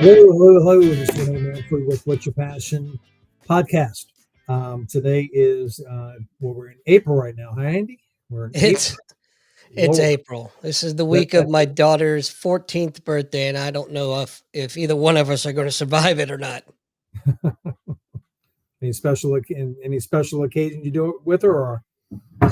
Hello, hello, hello. This is Rene Manfre with What's Your Passion podcast. Today is we're in April right now. Hi, Andy. We're in April. It's it's Lord, April. This is the that, week of that, my daughter's 14th birthday, and I don't know if either one of us are going to survive it or not. any special occasion you do it with her, or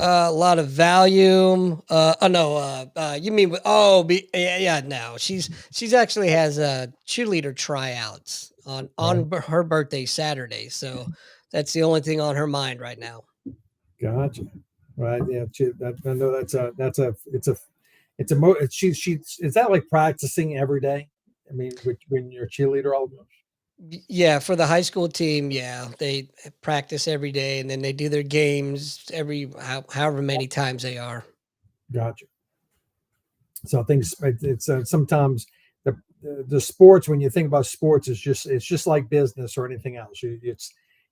A lot of Valium. Oh no. You mean yeah, yeah. No, she's actually has cheerleader tryouts on her birthday Saturday, so that's the only thing on her mind right now. gotcha. Right? Yeah, I know she is that like practicing every day? I mean, when you're a cheerleader, all Yeah, for the high school team, yeah, they practice every day, and then they do their games however many times they are. gotcha. So I think it's sometimes the sports, when you think about sports, it's just like business or anything else.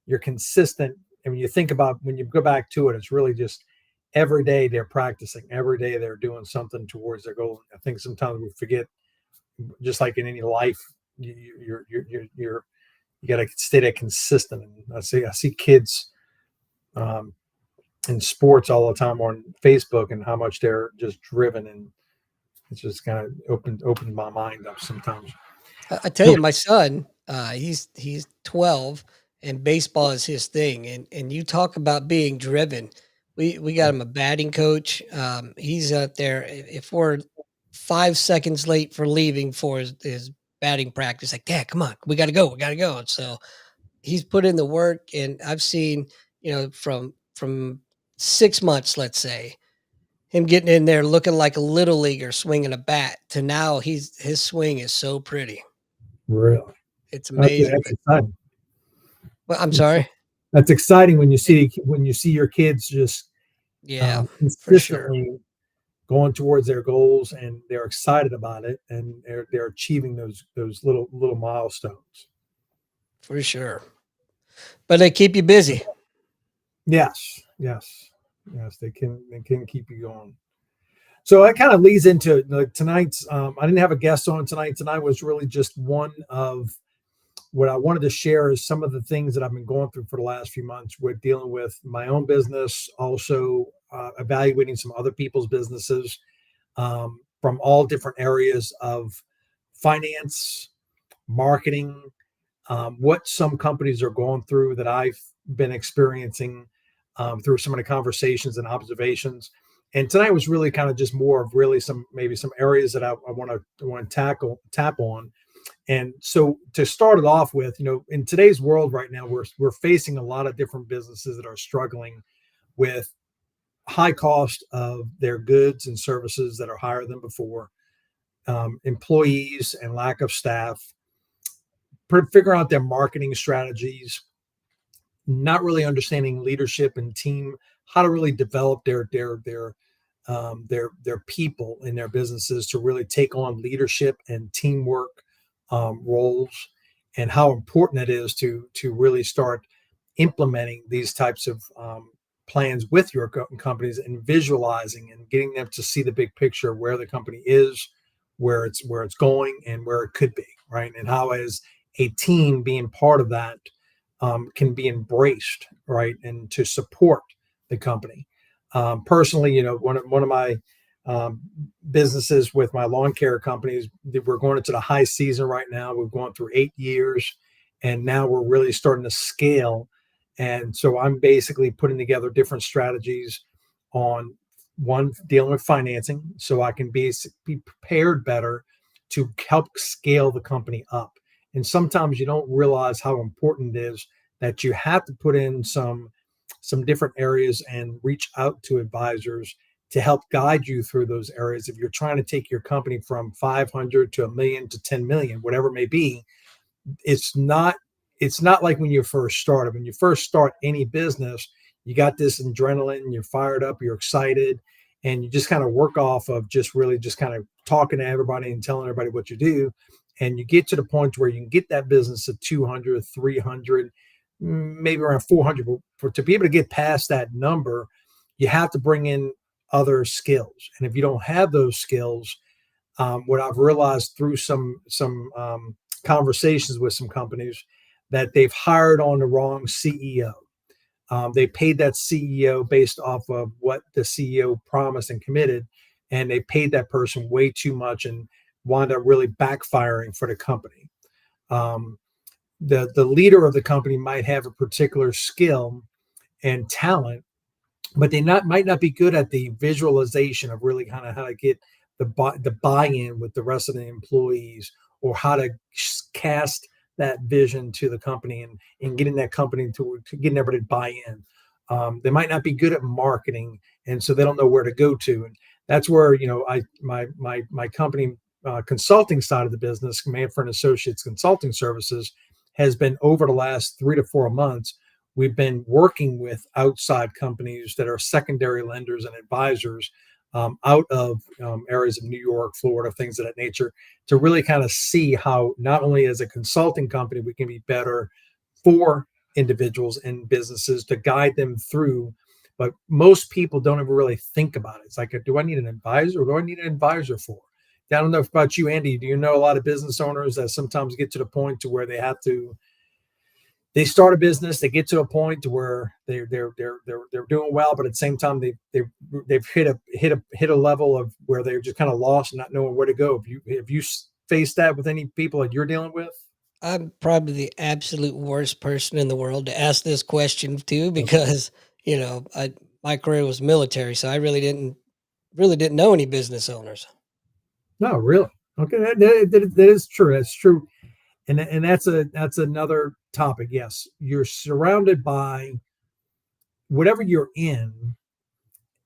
You're consistent, and when you think about, when you go back to it, it's really just every day they're practicing, every day they're doing something towards their goal. I think sometimes we forget, just like in any life, you got to stay that consistent. And I see kids um, in sports all the time on Facebook, and how much they're just driven, and it's just kind of opened my mind up sometimes. I tell you, my son, he's 12, and baseball is his thing. And you talk about being driven. We got him a batting coach. He's out there. If we're 5 seconds late for leaving for his batting practice, like, Dad, come on, we got to go. And so he's put in the work, and I've seen, from 6 months, let's say, him getting in there looking like a little leaguer swinging a bat to now his swing is so pretty. Really, It's that's, amazing. that's exciting. Well, I'm sorry. That's exciting when you see your kids just Yeah, for sure. consistently going towards their goals, and they're excited about it, and they're achieving those little milestones. For sure. But they keep you busy. Yes, yes, yes. They can keep you going. So that kind of leads into like tonight's. I didn't have a guest on tonight. Tonight was really just one of what I wanted to share, is some of the things that I've been going through for the last few months with dealing with my own business, also evaluating some other people's businesses, from all different areas of finance, marketing, what some companies are going through that I've been experiencing through some of the conversations and observations. And tonight was really kind of just more of really some areas that I want to tap on. And so to start it off with, in today's world right now, we're facing a lot of different businesses that are struggling with high cost of their goods and services that are higher than before, employees and lack of staff, figure out their marketing strategies, not really understanding leadership and team, how to really develop their people in their businesses to really take on leadership and teamwork roles, and how important it is to really start implementing these types of plans with your companies, and visualizing and getting them to see the big picture of where the company is, where it's going, and where it could be, right? And how, as a team, being part of that can be embraced, right, and to support the company. Personally, one of my um, businesses with my lawn care companies, we're going into the high season right now. We've gone through 8 years, and now we're really starting to scale. And so I'm basically putting together different strategies on, one, dealing with financing, so I can be prepared better to help scale the company up. And sometimes you don't realize how important it is that you have to put in some different areas and reach out to advisors to help guide you through those areas. If you're trying to take your company from 500 to a million to 10 million, whatever it may be, it's not it's not like when you first started. When you first start any business, you got this adrenaline, you're fired up, you're excited, and you just kind of work off of just really just kind of talking to everybody and telling everybody what you do. And you get to the point where you can get that business at 200, 300, maybe around 400. But to be able to get past that number, you have to bring in other skills. And if you don't have those skills, what I've realized through some conversations with some companies that they've hired on the wrong CEO. They paid that CEO based off of what the CEO promised and committed, and they paid that person way too much and wound up really backfiring for the company. Um, the leader of the company might have a particular skill and talent, but they might not be good at the visualization of really kind of how to get the buy-in with the rest of the employees, or how to cast that vision to the company, and getting that company to getting everybody to buy in. They might not be good at marketing, and so they don't know where to go to. And that's where, my company, consulting side of the business, Manfre and Associates Consulting Services, has been, over the last 3 to 4 months, we've been working with outside companies that are secondary lenders and advisors, out of areas of New York, Florida, things of that nature, to really kind of see how, not only as a consulting company, we can be better for individuals and businesses to guide them through. But most people don't ever really think about it. It's like, do I need an advisor? Or do I need an advisor for? I don't know about you, Andy. Do you know a lot of business owners that sometimes get to the point to where they start a business, they get to a point to where they're doing well, but at the same time they've hit a level of where they're just kind of lost and not knowing where to go. Have you faced that with any people that you're dealing with? I'm probably the absolute worst person in the world to ask this question to, Okay. because, my career was military, so I really didn't know any business owners. No, really. Okay, that is true. That's true, and that's another topic. Yes, you're surrounded by whatever you're in.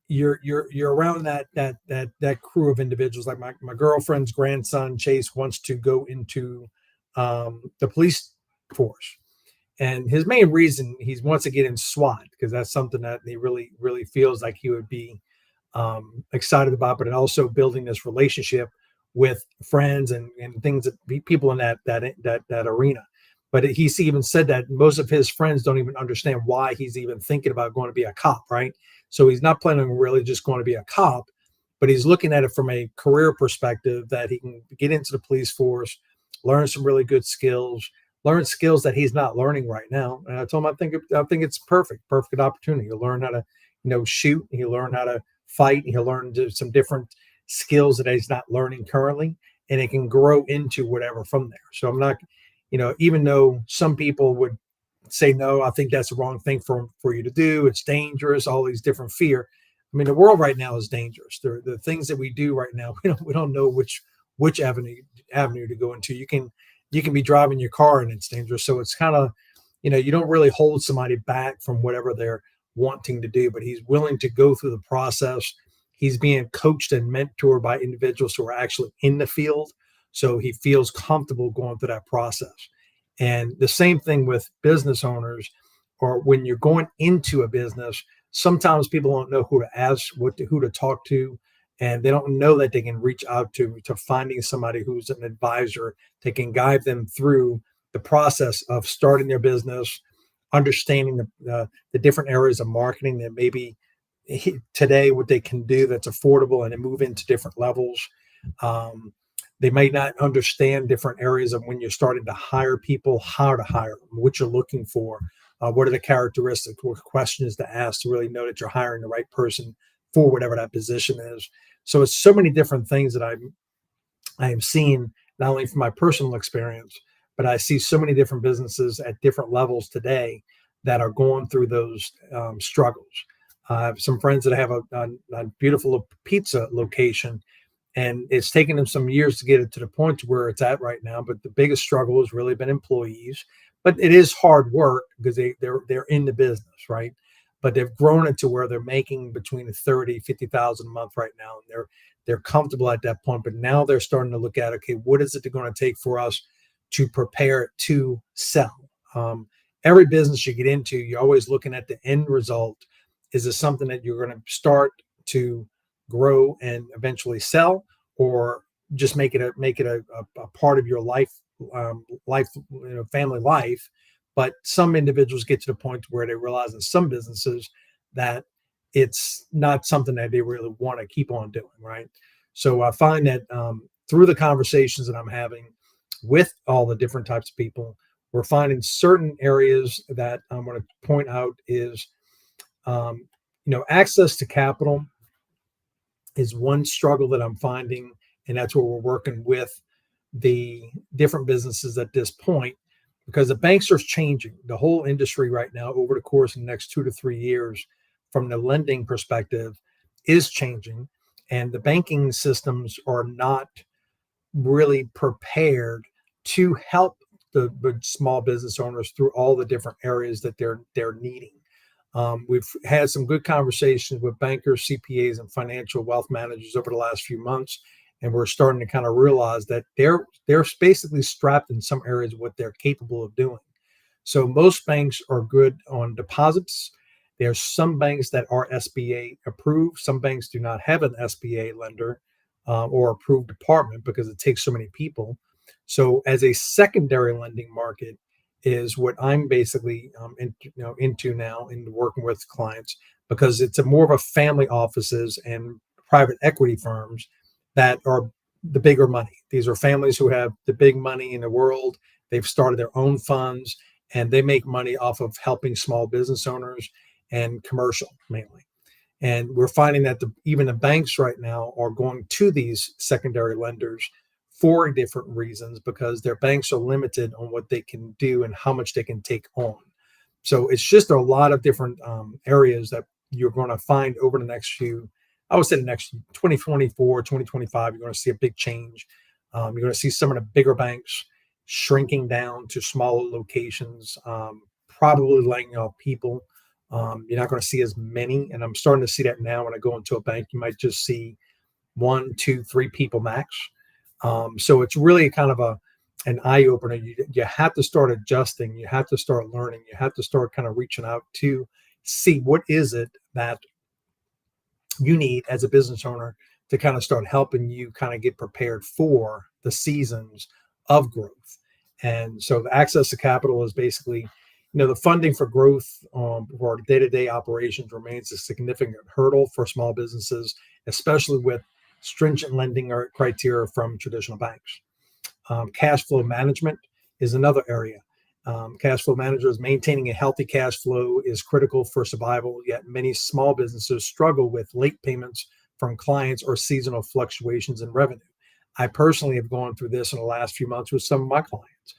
You're around that crew of individuals. Like my girlfriend's grandson Chase wants to go into the police force, and his main reason, he wants to get in SWAT, because that's something that he really feels like he would be excited about, but also building this relationship with friends and things, that people in that arena. But he's even said that most of his friends don't even understand why he's even thinking about going to be a cop, right? So he's not planning on really just going to be a cop, but he's looking at it from a career perspective, that he can get into the police force, learn some really good skills, learn skills that he's not learning right now. And I told him, I think it's perfect opportunity. You'll learn how to, shoot. He'll learn how to fight. He'll learn some different skills that he's not learning currently, and it can grow into whatever from there. So I'm not, even though some people would say no, I think that's the wrong thing for you to do. It's dangerous. All these different fear. I mean, the world right now is dangerous. The things that we do right now, we don't know which avenue to go into. You can be driving your car and it's dangerous. So it's kind of, you don't really hold somebody back from whatever they're wanting to do, but he's willing to go through the process. He's being coached and mentored by individuals who are actually in the field. So he feels comfortable going through that process. And the same thing with business owners, or when you're going into a business, sometimes people don't know who to ask, who to talk to, and they don't know that they can reach out to finding somebody who's an advisor that can guide them through the process of starting their business, understanding the different areas of marketing that maybe today what they can do that's affordable, and then move into different levels. Um, they may not understand different areas of when you're starting to hire people, how to hire them, what you're looking for, what are the characteristics, what questions to ask to really know that you're hiring the right person for whatever that position is. So it's so many different things that I am seeing, not only from my personal experience, but I see so many different businesses at different levels today that are going through those struggles. I have some friends that have a beautiful pizza location, and it's taken them some years to get it to the point to where it's at right now. But the biggest struggle has really been employees. But it is hard work, because they're in the business, right? But they've grown it to where they're making between 30, 50,000 a month right now, and they're comfortable at that point. But now they're starting to look at, okay, what is it going to take for us to prepare it to sell? Every business you get into, you're always looking at the end result. Is this something that you're going to start to grow and eventually sell, or just make it a part of your life, family life? But some individuals get to the point where they realize in some businesses that it's not something that they really want to keep on doing, right? So I find that through the conversations that I'm having, with all the different types of people. We're finding certain areas that I'm going to point out is, access to capital is one struggle that I'm finding, and that's where we're working with the different businesses at this point, because the banks are changing the whole industry right now over the course of the next 2 to 3 years. From the lending perspective, is changing, and the banking systems are not really prepared to help the small business owners through all the different areas that they're needing. We've had some good conversations with bankers, CPAs, and financial wealth managers over the last few months, and we're starting to kind of realize that they're basically strapped in some areas of what they're capable of doing. So most banks are good on deposits. There's some banks that are SBA approved. Some banks do not have an SBA lender or approved department because it takes so many people. So as a secondary lending market is what I'm basically into now in working with clients, because it's more of a family offices and private equity firms that are the bigger money. These are families who have the big money in the world. They've started their own funds, and they make money off of helping small business owners and commercial mainly. And we're finding that even the banks right now are going to these secondary lenders for different reasons, because their banks are limited on what they can do and how much they can take on. So it's just a lot of different areas that you're going to find over the next I would say the next 2024, 2025, you're going to see a big change. You're going to see some of the bigger banks shrinking down to smaller locations, probably laying off people. You're not going to see as many, and I'm starting to see that now. When I go into a bank, you might just see 1, 2, 3 people max. So it's really kind of an eye opener. You have to start adjusting. You have to start learning. You have to start kind of reaching out to see what is it that you need as a business owner to kind of start helping you kind of get prepared for the seasons of growth. And so the access to capital is basically, the funding for growth for day-to-day operations remains a significant hurdle for small businesses, especially with stringent lending or criteria from traditional banks. Cash flow management is another area. Cash flow managers maintaining a healthy cash flow is critical for survival, yet many small businesses struggle with late payments from clients or seasonal fluctuations in revenue. I personally have gone through this in the last few months with some of my clients.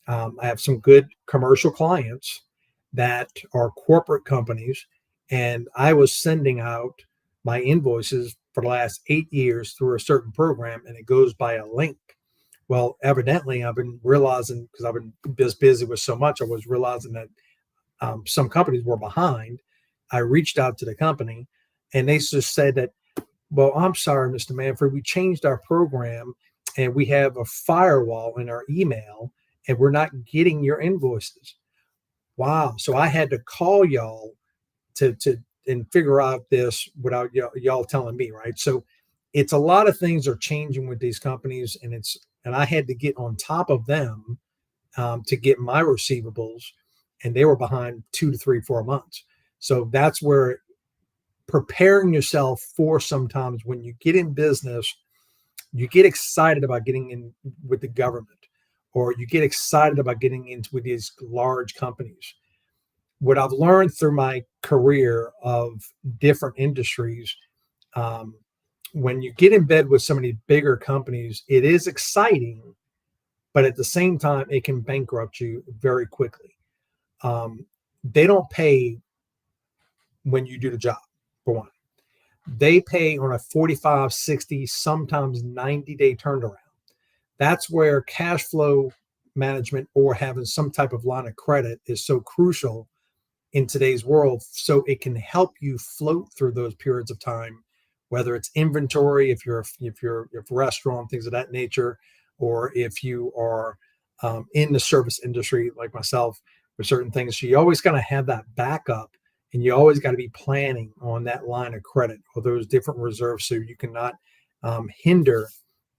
I have some good commercial clients that are corporate companies, and I was sending out my invoices for the last 8 years through a certain program, and it goes by a link. Well, evidently, I've been realizing, because I've been this busy with so much, I was realizing that some companies were behind. I reached out to the company, and they just said that, well, I'm sorry, Mr. Manfre, we changed our program, and we have a firewall in our email, and we're not getting your invoices. Wow. So I had to call y'all to and figure out this without y'all telling me, right? So it's a lot of things are changing with these companies, and I had to get on top of them to get my receivables, and they were behind 2 to 3, 4 months. So that's where preparing yourself for, sometimes when you get in business, you get excited about getting in with the government, or you get excited about getting into with these large companies. What I've learned through my career of different industries, when you get in bed with some of these bigger companies, it is exciting, but at the same time, it can bankrupt you very quickly. They don't pay when you do the job, for one. They pay on a 45, 60, sometimes 90-day turnaround. That's where cash flow management or having some type of line of credit is so crucial in today's world, so it can help you float through those periods of time, whether it's inventory, if you're a restaurant, things of that nature, or if you are in the service industry like myself with certain things. So you always got to have that backup, and you always got to be planning on that line of credit or those different reserves, so you cannot hinder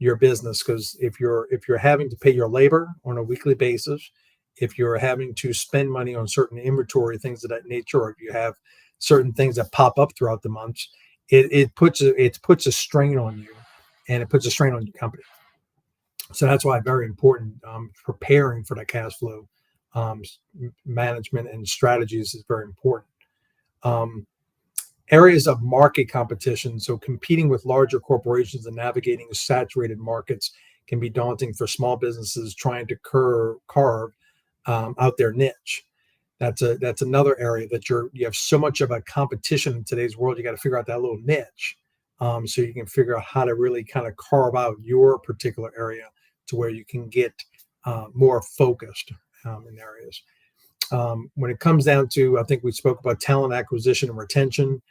your business. Because if you're having to pay your labor on a weekly basis, if you're having to spend money on certain inventory, things of that nature, or if you have certain things that pop up throughout the months, it puts a strain on you, and it puts a strain on your company. So that's why very important, preparing for that cash flow um, management and strategies is very important. Um, Areas of market competition. So competing with larger corporations and navigating saturated markets can be daunting for small businesses trying to carve out their niche. That's another area that you have so much of a competition in today's world. You got to figure out that little niche, so you can figure out how to really kind of carve out your particular area to where you can get more focused in areas. When it comes down to, I think we spoke about talent acquisition and retention,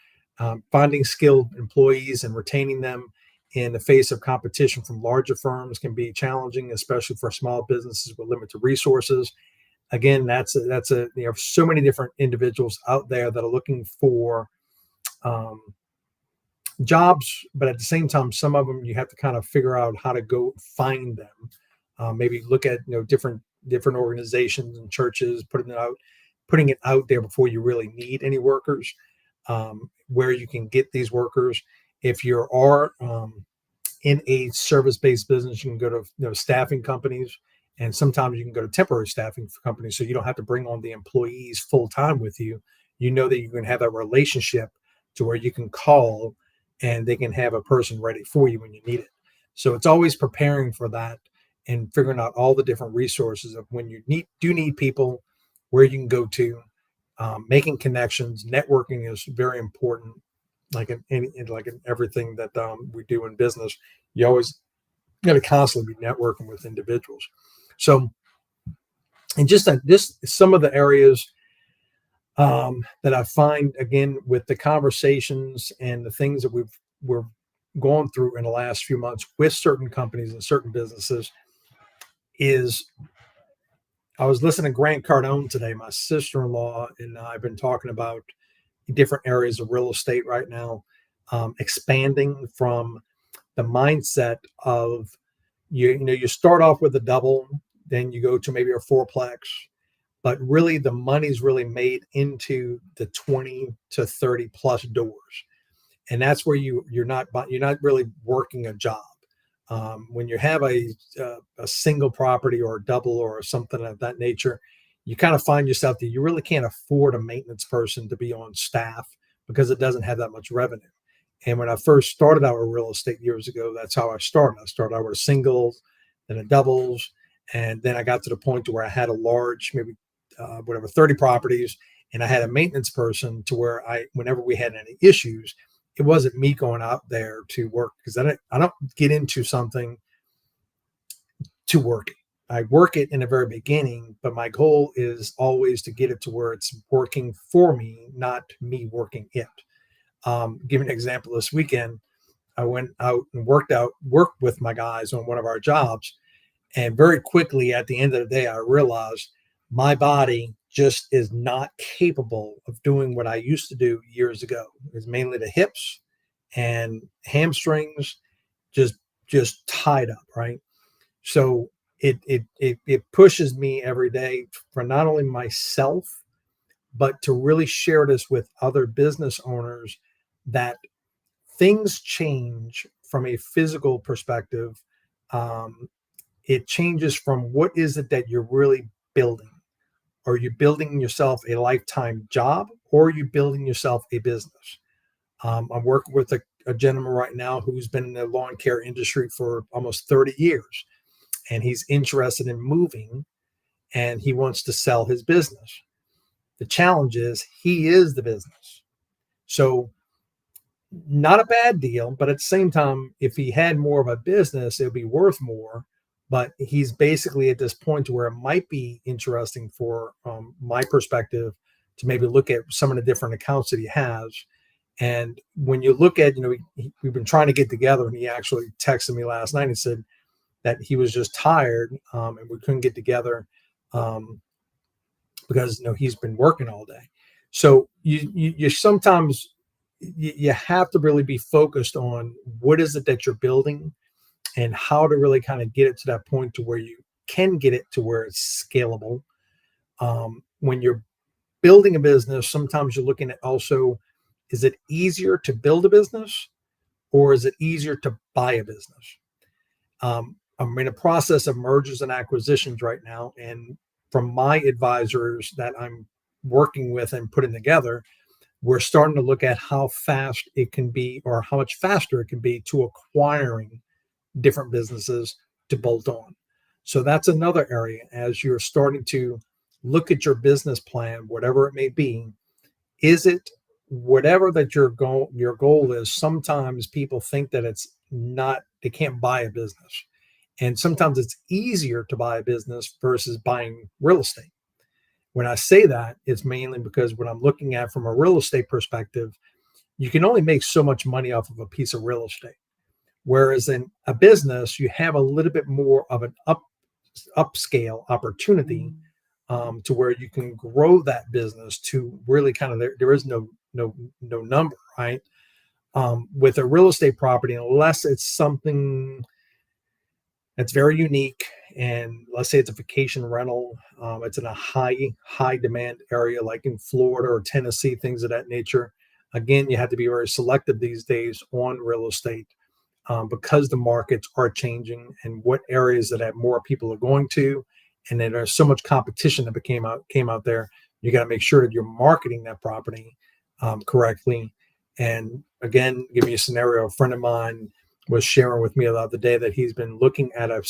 finding skilled employees and retaining them in the face of competition from larger firms can be challenging, especially for small businesses with limited resources. Again, that's a so many different individuals out there that are looking for um, jobs, but at the same time, some of them you have to kind of figure out how to go find them. Maybe look at different organizations and churches, putting it out there before you really need any workers, where you can get these workers. If you are in a service-based business, you can go to staffing companies, and sometimes you can go to temporary staffing companies, so you don't have to bring on the employees full time with you. You know that you can have that relationship to where you can call and they can have a person ready for you when you need it. So it's always preparing for that and figuring out all the different resources of when you need people, where you can go to, making connections. Networking is very important. Like in everything that we do in business, you always got to constantly be networking with individuals. So, and just some of the areas that I find again with the conversations and the things that we're going through in the last few months with certain companies and certain businesses is I was listening to Grant Cardone today. My sister-in-law and I've been talking about different areas of real estate right now, expanding from the mindset of you start off with a double, then you go to maybe a fourplex, but really the money's really made into the 20 to 30 plus doors, and that's where you're not really working a job. When you have a single property or a double or something of that nature, you kind of find yourself that you really can't afford a maintenance person to be on staff because it doesn't have that much revenue. And when I first started out with real estate years ago, that's how I started. I started out with a singles, then a doubles, and then I got to the point to where I had a large, maybe 30 properties, and I had a maintenance person to where whenever we had any issues, it wasn't me going out there to work because I don't get into something to work it. I work it in the very beginning, but my goal is always to get it to where it's working for me, not me working it. Give an example. This weekend, I went out and worked with my guys on one of our jobs. And very quickly at the end of the day, I realized my body just is not capable of doing what I used to do years ago. It's mainly the hips and hamstrings just tied up, right? So it pushes me every day for not only myself, but to really share this with other business owners that things change from a physical perspective. Um, it changes from what is it that you're really building. Are you building yourself a lifetime job, or are you building yourself a business? I'm working with a gentleman right now who's been in the lawn care industry for almost 30 years, and he's interested in moving and he wants to sell his business. The challenge is he is the business. So, not a bad deal, but at the same time, if he had more of a business, it would be worth more. But he's basically at this point to where it might be interesting for my perspective to maybe look at some of the different accounts that he has. And when you look at, we've been trying to get together, and he actually texted me last night and said that he was just tired and we couldn't get together um, because he's been working all day. So you sometimes you have to really be focused on what is it that you're building and how to really kind of get it to that point to where you can get it to where it's scalable. When you're building a business, sometimes you're looking at also, is it easier to build a business or is it easier to buy a business? I'm in a process of mergers and acquisitions right now. And from my advisors that I'm working with and putting together, we're starting to look at how fast it can be or how much faster it can be to acquiring different businesses to bolt on. So that's another area as you're starting to look at your business plan, whatever it may be. Is it whatever that your goal is? Sometimes people think that it's not, they can't buy a business. And sometimes it's easier to buy a business versus buying real estate. When I say that, it's mainly because when I'm looking at from a real estate perspective, you can only make so much money off of a piece of real estate. Whereas in a business, you have a little bit more of an upscale opportunity to where you can grow that business to really kind of there is no number, right? With a real estate property, unless it's something that's very unique, and let's say it's a vacation rental, it's in a high demand area like in Florida or Tennessee, things of that nature. Again, you have to be very selective these days on real estate because the markets are changing and what areas that have more people are going to, and then there's so much competition that came out there. You got to make sure that you're marketing that property correctly. And again, give me a scenario. A friend of mine was sharing with me the other day that he's been looking at a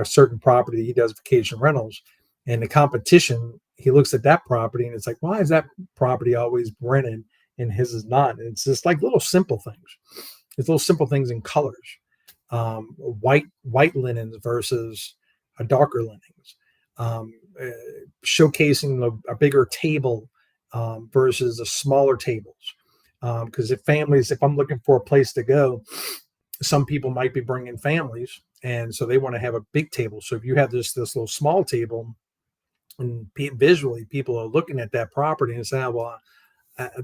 certain property. He does vacation rentals, and the competition. He looks at that property and it's like, why is that property always rented and his is not? And it's just like little simple things. It's little simple things in colors, white linens versus a darker linens, uh, showcasing a bigger table versus the smaller tables. Because if I'm looking for a place to go, some people might be bringing families, and so they want to have a big table. So if you have this little small table, and visually people are looking at that property and saying, well,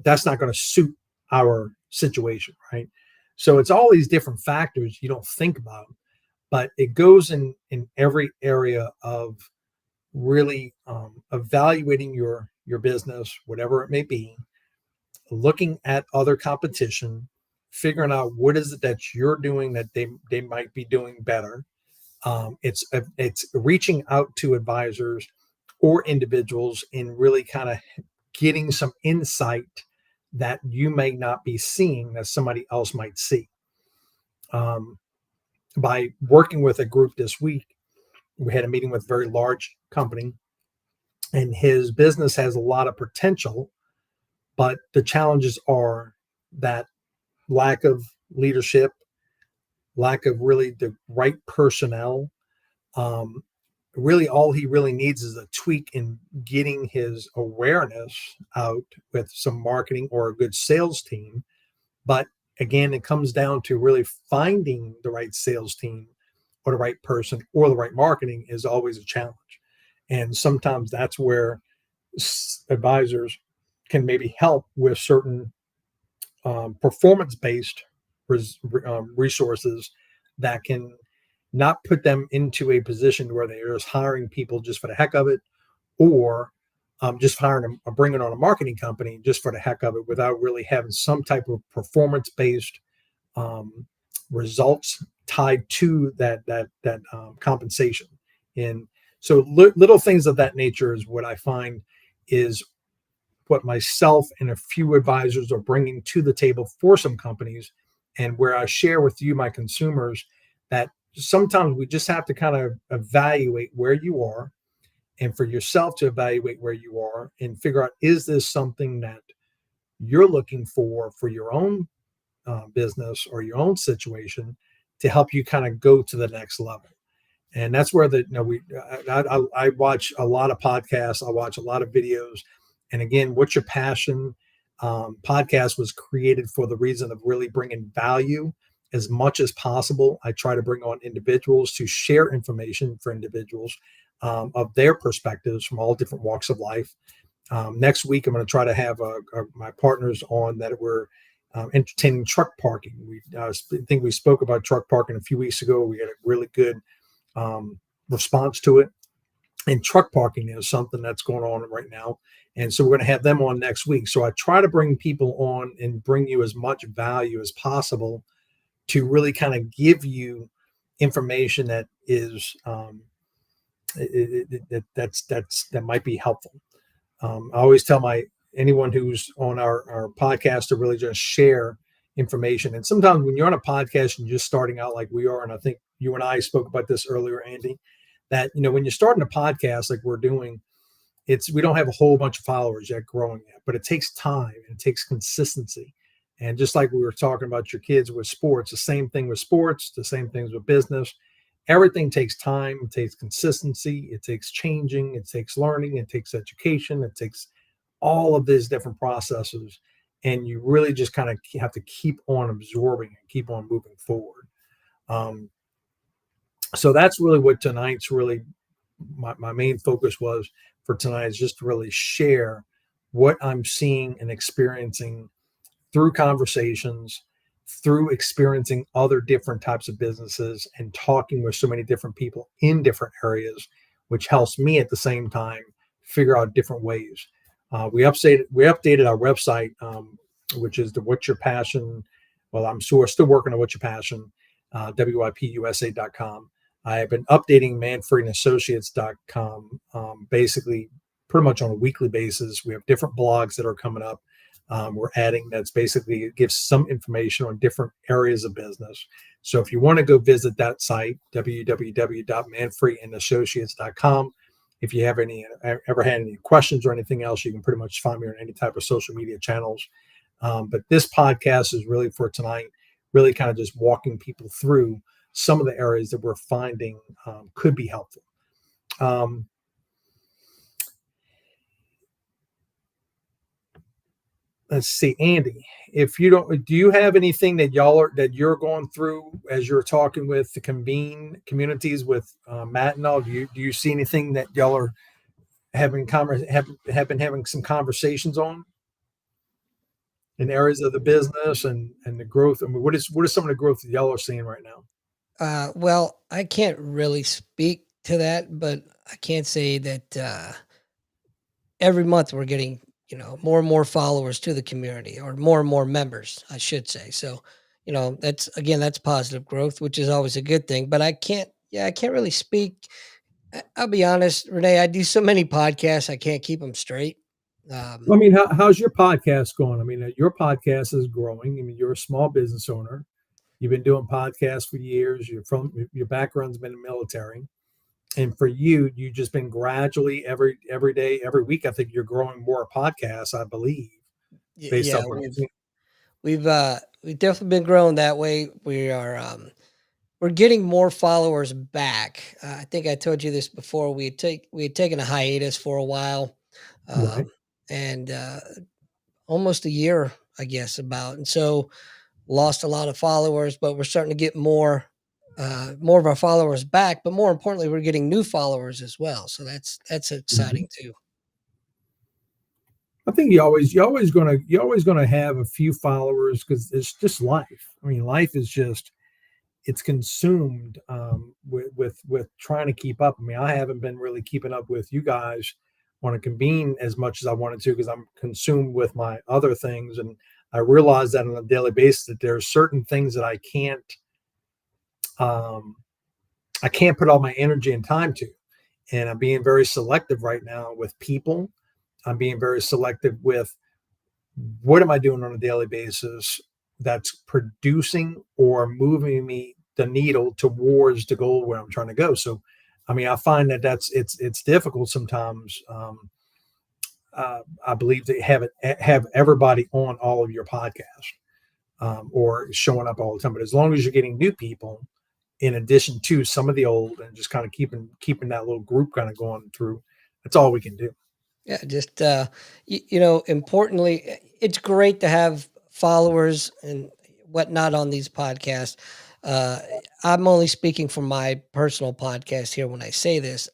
that's not going to suit our situation, right? So it's all these different factors you don't think about, but it goes in every area of really evaluating your business, whatever it may be, looking at other competition, figuring out what is it that you're doing that they might be doing better. It's reaching out to advisors or individuals and really kind of getting some insight that you may not be seeing that somebody else might see. Um, by working with a group this week, we had a meeting with a very large company, and his business has a lot of potential, but the challenges are that lack of leadership, lack of really the right personnel. Um, really, all he really needs is a tweak in getting his awareness out with some marketing or a good sales team. But again, it comes down to really finding the right sales team or the right person or the right marketing is always a challenge. And sometimes that's where advisors can maybe help with certain performance based resources that can not put them into a position where they're just hiring people just for the heck of it, or just hiring them or bringing on a marketing company just for the heck of it without really having some type of performance based um, results tied to that compensation. And so little things of that nature is what I find is what myself and a few advisors are bringing to the table for some companies, and where I share with you, my consumers, that sometimes we just have to kind of evaluate where you are, and for yourself to evaluate where you are and figure out, is this something that you're looking for your own business or your own situation to help you kind of go to the next level. And that's where I watch a lot of podcasts, I watch a lot of videos, and again, what's your passion? Podcast was created for the reason of really bringing value as much as possible. I try to bring on individuals to share information for individuals of their perspectives from all different walks of life. Next week, I'm going to try to have my partners on that were entertaining truck parking. I think we spoke about truck parking a few weeks ago. We had a really good response to it. And truck parking is something that's going on right now. And so we're going to have them on next week. So I try to bring people on and bring you as much value as possible to really kind of give you information that is that might be helpful. I always tell anyone who's on our podcast to really just share information. And sometimes when you're on a podcast and you're just starting out like we are, and I think you and I spoke about this earlier, Andy, that when you're starting a podcast like we're doing, we don't have a whole bunch of followers yet growing yet, but it takes time and it takes consistency. And just like we were talking about your kids with sports, the same thing with sports, the same things with business. Everything takes time, it takes consistency, it takes changing, it takes learning, it takes education, it takes all of these different processes. And you really just kind of have to keep on absorbing and keep on moving forward. So that's really what tonight's really my main focus was for tonight, is just to really share what I'm seeing and experiencing through conversations, through experiencing other different types of businesses and talking with so many different people in different areas, which helps me at the same time figure out different ways. We updated our website, which is the What's Your Passion. Well, I'm still working on What's Your Passion, WIPUSA.com. I have been updating ManfreAssociates.com basically pretty much on a weekly basis. We have different blogs that are coming up. We're adding that's basically it gives some information on different areas of business. So if you want to go visit that site, www.manfreandassociates.com, if you have ever had any questions or anything else, you can pretty much find me on any type of social media channels. But this podcast is really for tonight, really kind of just walking people through some of the areas that we're finding could be helpful. Let's see, Andy, if you do you have anything that you're going through as you're talking with the communities with Matt and all? Do you see anything that y'all are having have been having some conversations on in areas of the business and the growth? I mean, what is some of the growth that y'all are seeing right now? Well, I can't really speak to that, but I can say that every month we're getting more and more followers to the community, or more and more members, I should say. So, that's positive growth, which is always a good thing. But I can't really speak. I'll be honest, Renee. I do so many podcasts, I can't keep them straight. I mean, how's your podcast going? I mean, your podcast is growing. I mean, you're a small business owner. You've been doing podcasts for years. Your background's been in the military, and for you just been gradually every day, every week. I think you're growing more podcasts, I believe, based Yeah, on what I've seen. we've definitely been growing that way. We're getting more followers back. I think I told you this before. We had taken a hiatus for a while, Right. um, and almost a year, I guess, and so lost a lot of followers. But we're starting to get more of our followers back. But more importantly, we're getting new followers as well. So that's Mhm. exciting too. I think you're always gonna have a few followers because it's just life. I mean, life is just it's consumed with trying to keep up. I mean, I haven't been really keeping up with you guys on a convene as much as I wanted to because I'm consumed with my other things, and I realize that on a daily basis that there are certain things that um, I can't put all my energy and time to, and I'm being very selective right now with people. I'm being very selective with what am I doing on a daily basis that's producing or moving me the needle towards the goal where I'm trying to go. So, I mean, I find that it's difficult sometimes. I believe to have everybody on all of your podcasts or showing up all the time. But as long as you're getting new people, in addition to some of the old, and just kind of keeping that little group kind of going through, that's all we can do. Yeah, just importantly, it's great to have followers and whatnot on these podcasts. Uh, I'm only speaking from my personal podcast here when I say this.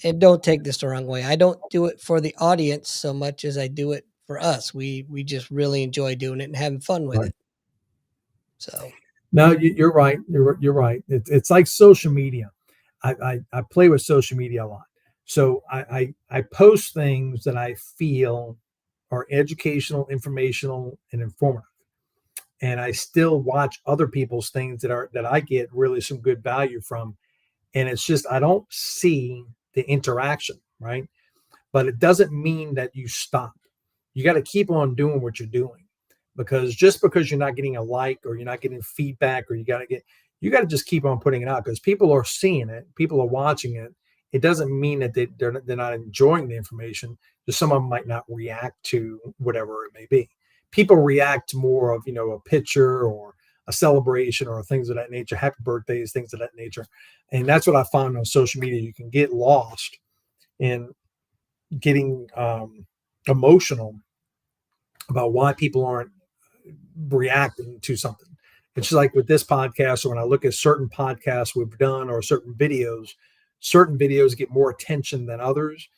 And don't take this the wrong way. I don't do it for the audience so much as I do it for us. We just really enjoy doing it and having fun with Right. it. So No, you're right. You're right. It's like social media. I play with social media a lot. So I post things that I feel are educational, informational, and informative. and I still watch other people's things that I get really some good value from. And it's just I don't see the interaction, right? But it doesn't mean that you stop. You got to keep on doing what you're doing, because just because you're not getting a like or you're not getting feedback, or you got to just keep on putting it out, because people are seeing it, people are watching it. It doesn't mean that they're not enjoying the information. Just some of them might not react to whatever it may be. People react to more of, a picture or a celebration or things of that nature, happy birthdays, things of that nature. And that's what I found on social media. You can get lost in getting emotional about why people aren't reacting to something. It's just like with this podcast, or when I look at certain podcasts we've done or certain videos get more attention than others.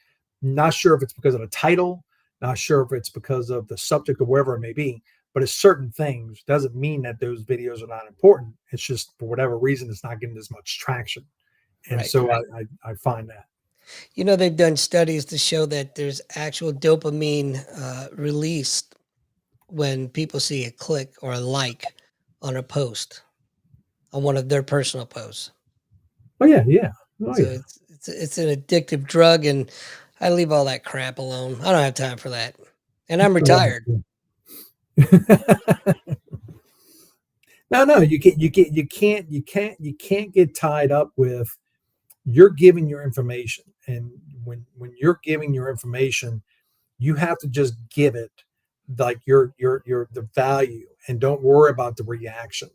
Not sure if it's because of the title, not sure if it's because of the subject or wherever it may be, but it's certain things. Doesn't mean that those videos are not important. It's just for whatever reason, it's not getting as much traction. And Right. so I find that. They've done studies to show that there's actual dopamine released when people see a click or a like on a post, on one of their personal posts. Oh yeah, yeah. Oh So yeah. it's an addictive drug, and I leave all that crap alone. I don't have time for that, and I'm Right. retired. No, you can't get tied up with, you're giving your information. And when you're giving your information, you have to just give it like your the value, and don't worry about the reaction.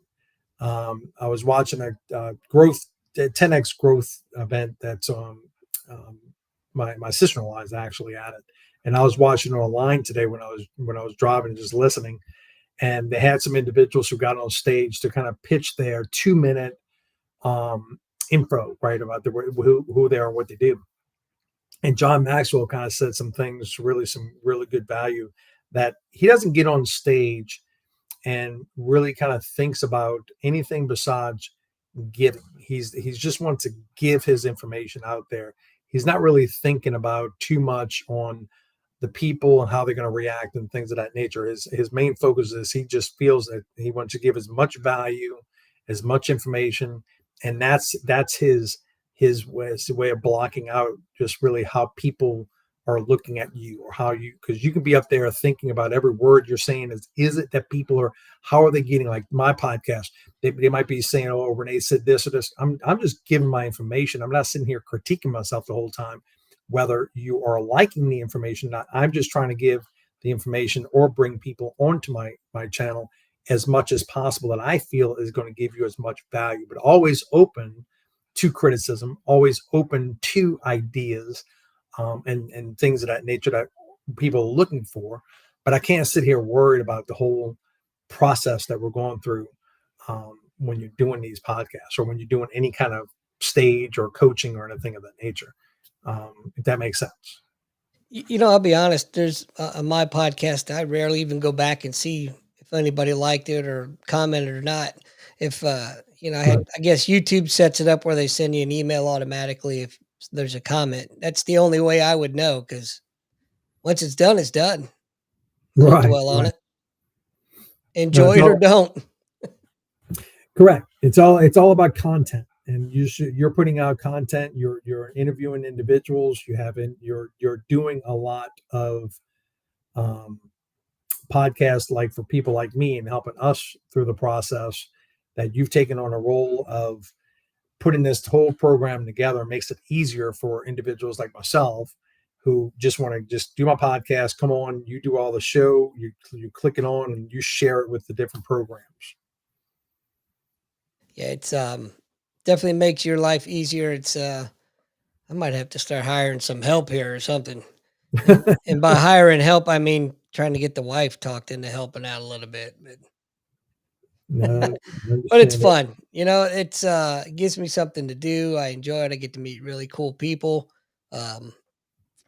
I was watching a 10x growth event that's um, my sister-in-law is actually at it, and I was watching it online today when I was driving and just listening. And they had some individuals who got on stage to kind of pitch their 2 minute um, info, right, about who they are and what they do. And John Maxwell kind of said some really good value, that he doesn't get on stage and really kind of thinks about anything besides giving. He's just wants to give his information out there. He's not really thinking about too much on the people and how they're going to react and things of that nature. His main focus is he just feels that he wants to give as much value, as much information, and that's his way of blocking out just really how people are looking at you, or how you, because you can be up there thinking about every word you're saying. Is it that people are, how are they getting, like my podcast, they might be saying, oh, Rene said this or this. I'm just giving my information. I'm not sitting here critiquing myself the whole time, whether you are liking the information or not. I'm just trying to give the information or bring people onto my channel as much as possible that I feel is going to give you as much value, but always open to criticism, always open to ideas, and things of that nature that people are looking for. But I can't sit here worried about the whole process that we're going through when you're doing these podcasts, or when you're doing any kind of stage or coaching or anything of that nature. If that makes sense. I'll be honest. There's on my podcast, I rarely even go back and see if anybody liked it or commented or not. If Right. I guess YouTube sets it up where they send you an email automatically if there's a comment. That's the only way I would know, because once it's done, it's done. I don't Right. dwell on Right. it. No, it's Enjoy it or all don't. correct. It's all about content, and you're putting out content. You're interviewing individuals. You're doing a lot of um, podcasts, like for people like me, and helping us through the process. That you've taken on a role of putting this whole program together makes it easier for individuals like myself, who just want to just do my podcast. Come on, you do all the show. You click it on and you share it with the different programs. Yeah, it's definitely makes your life easier. It's I might have to start hiring some help here or something. And by hiring help, I mean trying to get the wife talked into helping out a little bit. No, I But it's understand it. fun. It gives me something to do. I enjoy it. I get to meet really cool people. Um,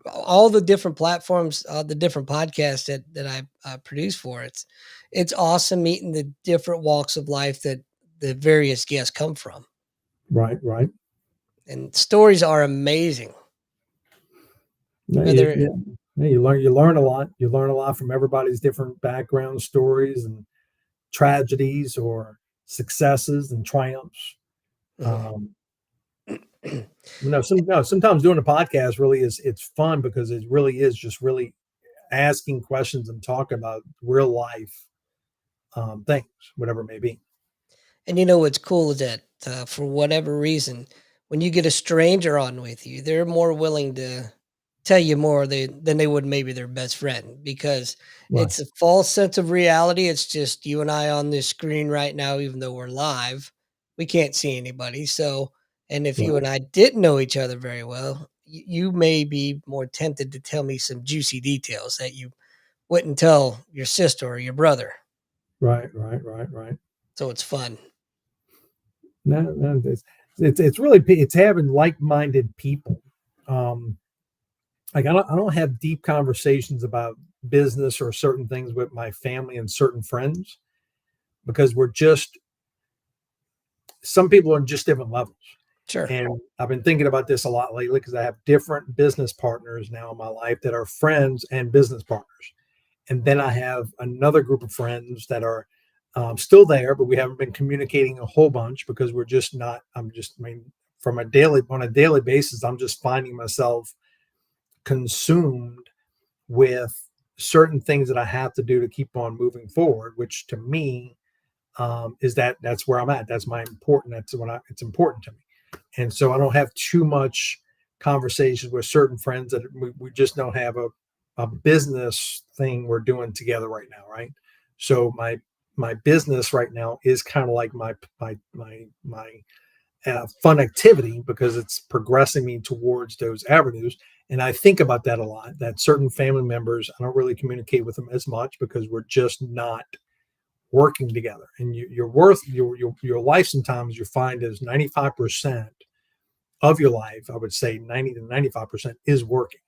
all the different platforms, all the different podcasts that I produce for it's awesome meeting the different walks of life that the various guests come from, Right, right. and stories are amazing. No, Whether you learn a lot. You learn a lot from everybody's different background stories, and tragedies or successes and triumphs. Mhm. Um, no, sometimes doing a podcast really is it's fun because it really is just really asking questions and talking about real life things, whatever it may be. And you know what's cool is that, for whatever reason, when you get a stranger on with you, they're more willing to tell you more than they would maybe their best friend, because Right, it's a false sense of reality. It's just you and I on this screen right now, even though we're live, we can't see anybody. So, and if you right, and I didn't know each other very well, you may be more tempted to tell me some juicy details that you wouldn't tell your sister or your brother. right. So it's fun. No, it's really it's having like-minded people. Um, like I don't have deep conversations about business or certain things with my family and certain friends because we're just some people are on just different levels. Sure. And I've been thinking about this a lot lately because I have different business partners now in my life that are friends and business partners. And then I have another group of friends that are still there, but we haven't been communicating a whole bunch because we're just not. I mean, on a daily basis, I'm just finding myself consumed with certain things that I have to do to keep on moving forward, which to me is that's where I'm at. That's my important. That's when it's important to me. And so I don't have too much conversations with certain friends that we just don't have a business thing we're doing together right now, right? So my business right now is kind of like my fun activity because it's progressing me towards those avenues. And I think about that a lot. That certain family members, I don't really communicate with them as much because we're just not working together. And your life sometimes you find is 95% of your life, I would say 90 to 95% is working.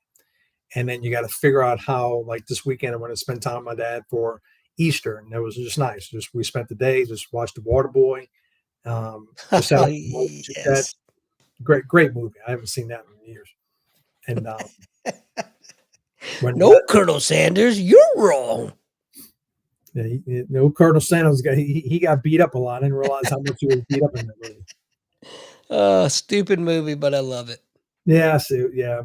And then you got to figure out how, like this weekend, I went to spend time with my dad for Easter, and it was just nice. Just we spent the day, just watched The Water Boy, just sat Oh, on the couch, chit chat. yes. Great movie. I haven't seen that in years. And when No, Colonel Sanders, you're wrong. no Colonel Sanders got he got beat up a lot. I didn't realize how much he was beat up in that movie. Stupid movie, but I love it. Yeah, so yeah,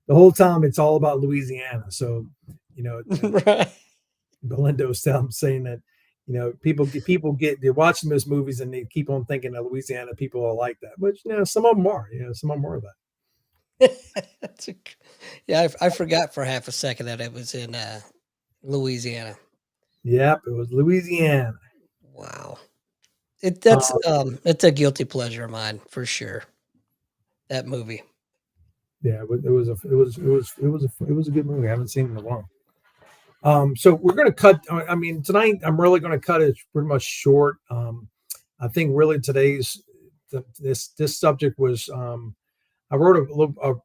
the whole time it's all about Louisiana. So you know, Right. Belinda was saying that people get they're watching those movies and they keep on thinking that Louisiana people are like that, but some of them are. Some of them are that. That's a yeah, I forgot for half a second that it was in, Louisiana. Yep, it was Louisiana. Wow. It Uh, that's, it's a guilty pleasure of mine for sure, that movie. yeah, it was a good movie. I haven't seen it in a while. So we're going to cut. I mean, tonight I'm really going to cut it pretty much short. I think really this subject was. I wrote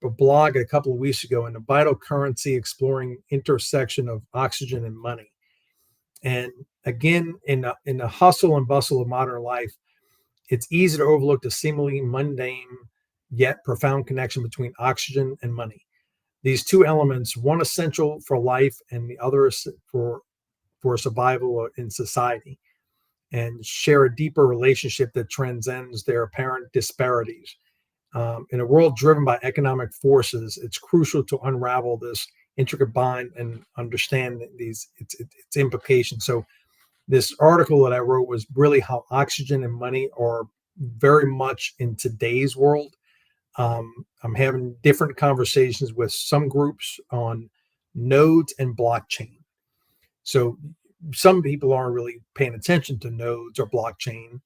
a blog a couple of weeks ago in the vital currency exploring intersection of oxygen and money. And again, in the hustle and bustle of modern life, it's easy to overlook the seemingly mundane yet profound connection between oxygen and money. These two elements, one essential for life and the other for survival in society, and share a deeper relationship that transcends their apparent disparities. In a world driven by economic forces, it's crucial to unravel this intricate bind and understand its implications. So, this article that I wrote was really how oxygen and money are very much in today's world. I'm having different conversations with some groups on nodes and blockchain. So, some people aren't really paying attention to nodes or blockchain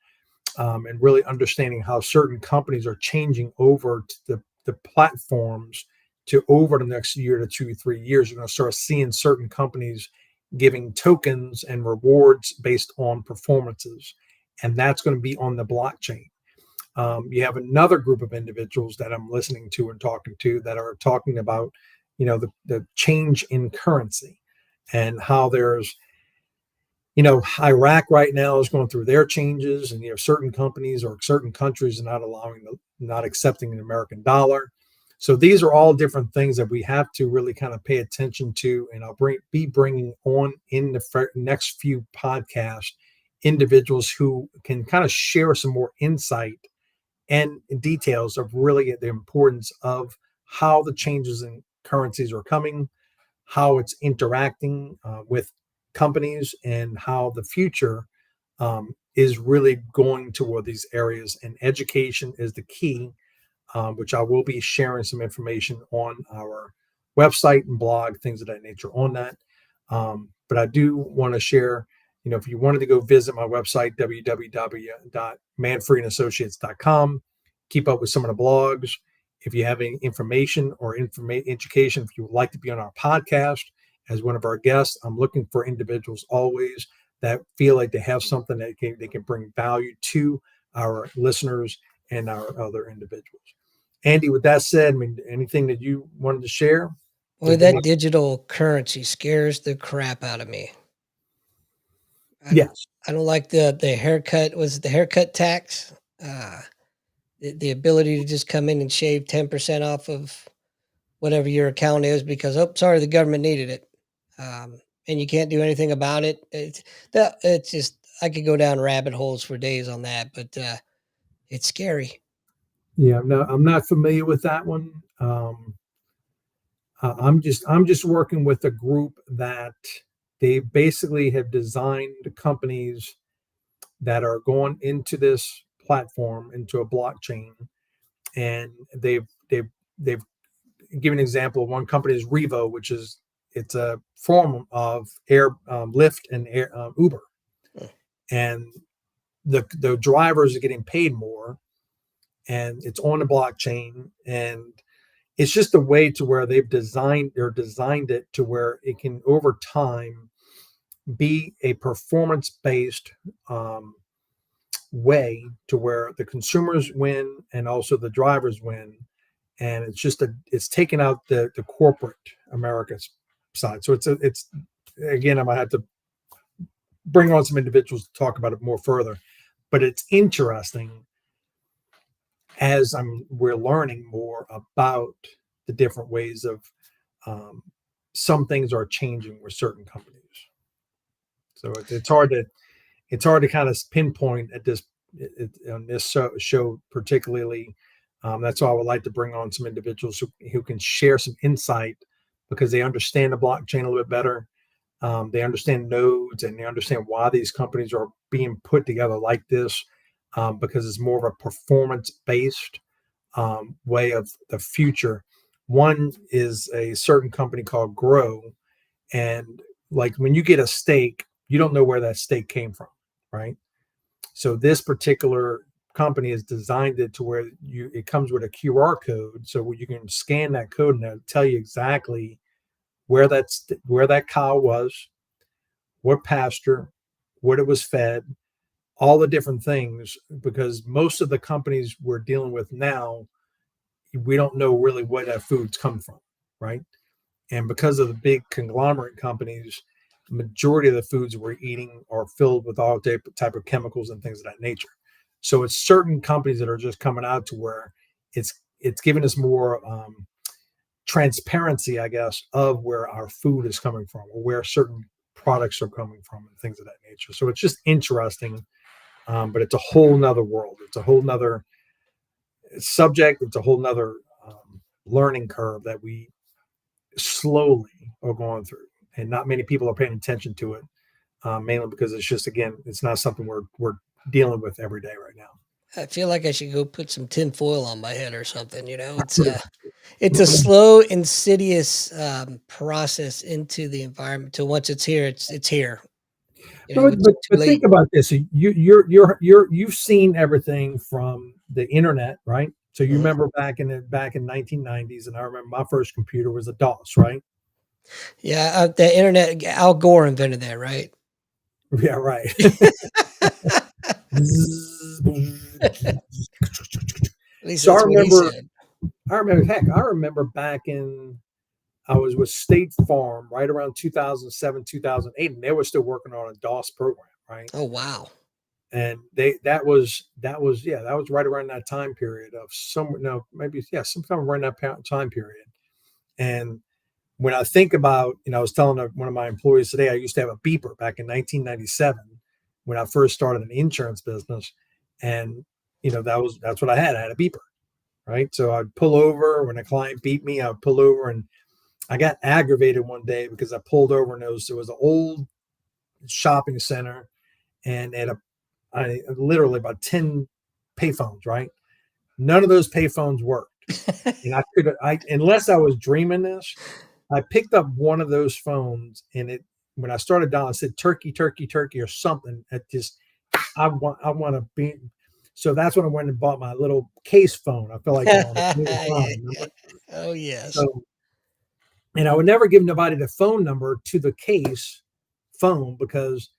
and really understanding how certain companies are changing over to the platforms to over the next year to 2 3 years. You're going to start seeing certain companies giving tokens and rewards based on performances, and that's going to be on the blockchain. You have another group of individuals that I'm listening to and talking to that are talking about, the change in currency and how there's Iraq right now is going through their changes, and certain companies or certain countries are not accepting an American dollar. So these are all different things that we have to really kind of pay attention to, and I'll be bringing on in the next few podcasts individuals who can kind of share some more insight and details of really the importance of how the changes in currencies are coming, how it's interacting with companies, and how the future is really going toward these areas. And education is the key, which I will be sharing some information on our website and blog, things of that nature on that. But I do want to share, if you wanted to go visit my website, www.manfreandassociates.com, keep up with some of the blogs. If you have any information or education, if you would like to be on our podcast as one of our guests, I'm looking for individuals always that feel like they have something that they can bring value to our listeners and our other individuals. Andy, with that said, I mean, anything that you wanted to share? Well, that digital currency scares the crap out of me. I don't Yes. I don't like the haircut. Was it the haircut tax? Uh, the ability to just come in and shave 10% off of whatever your account is because, oh, sorry, the government needed it. And you can't do anything about it. It's just, I could go down rabbit holes for days on that, but it's scary. Yeah, no, I'm not familiar with that one. I'm just working with a group that they basically have designed companies that are going into this platform, into a blockchain, and they've given an example. One company is Revo, which is it's a form of air Lyft and air, Uber, Mm. and the drivers are getting paid more, and it's on the blockchain, and it's just a way to where they've designed it to where it can over time be a performance based way to where the consumers win and also the drivers win, and it's taken out the corporate America's side. So it's again, I might have to bring on some individuals to talk about it more further, but it's interesting as we're learning more about the different ways of um, some things are changing with certain companies. So it's hard to kind of pinpoint at this on this show particularly. That's why I would like to bring on some individuals who can share some insight because they understand the blockchain a little bit better. They understand nodes and they understand why these companies are being put together like this, because it's more of a performance based way of the future. One is a certain company called Grow, and like when you get a steak, you don't know where that steak came from, right? So this particular company has designed it to where it comes with a QR code, so you can scan that code and it'll tell you exactly where that cow was, what pasture, what it was fed, all the different things. Because most of the companies we're dealing with now, we don't know really where that food's come from, right? And because of the big conglomerate companies, the majority of the foods we're eating are filled with all type of chemicals and things of that nature. So it's certain companies that are just coming out to where it's giving us more transparency, I guess, of where our food is coming from or where certain products are coming from and things of that nature. So it's just interesting, but it's a whole nother world. It's a whole nother subject. It's a whole nother learning curve that we slowly are going through, and not many people are paying attention to it, mainly because it's just again, it's not something we're dealing with every day right now. I feel like I should go put some tin foil on my head or something. It's a slow, insidious process into the environment. Till once it's here, it's here. No, It's too but think late. about this. You've seen everything from the internet, right? So you Mhm. remember back in 1990s, and I remember my first computer was a DOS, right? Yeah, the internet. Al Gore invented that, right? Yeah, right. At least So that's what he said. I remember back in I was with State Farm right around 2007, 2008, and they were still working on a DOS program, right? Oh wow. And that was right around that time period of some no maybe yeah sometime around that time period. And when I think about, I was telling one of my employees today, I used to have a beeper back in 1997 when I first started in the insurance business. And, that's what I had. I had a beeper, right? So I'd pull over when a client beat me, I would pull over, and I got aggravated one day because I pulled over and there was an old shopping center, and I literally about 10 payphones, right? None of those payphones worked. And unless I was dreaming this, I picked up one of those phones, and when I started dialing, it said turkey, turkey, turkey, or something. I want to be. So that's when I went and bought my little case phone. I felt like on the Yeah. remember? Oh, yes. So, and I would never give nobody the phone number to the case phone because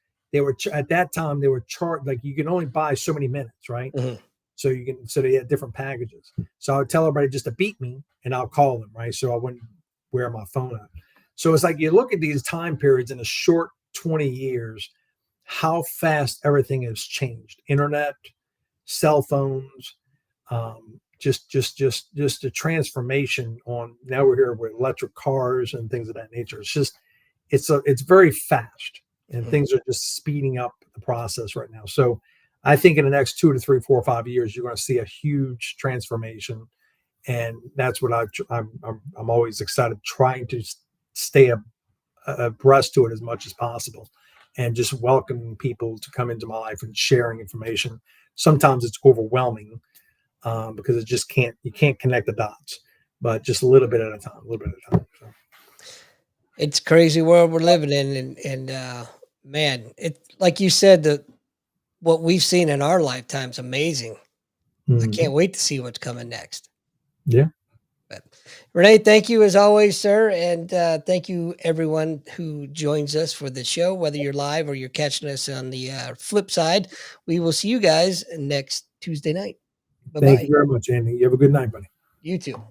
at that time they were charged, like you can only buy so many minutes, right? Mhm. So they had different packages. So I would tell everybody just to beat me and I'll call them, right? So I wouldn't wear my phone out. So it's like you look at these time periods in a short 20 years, how fast everything has changed. Internet, cell phones, just a transformation on. Now we're here with electric cars and things of that nature. It's very fast, and Mhm. things are just speeding up the process right now. So I think in the next 2 to 3, 4, 5 years, you're going to see a huge transformation, and that's what I'm always excited, trying to stay abreast to it as much as possible, and just welcoming people to come into my life and sharing information. Sometimes it's overwhelming because you can't connect the dots, but just a little bit at a time, a little bit at a time. So. It's a crazy world we're living in, and man, it like you said, what we've seen in our lifetime's amazing. I Mhm. can't wait to see what's coming next. Yeah. But Rene, thank you as always, sir, and thank you everyone who joins us for the show, whether you're live or you're catching us on the flip side. We will see you guys next Tuesday night. Bye Thank bye. you very much, Andy. You have a good night, buddy. You too.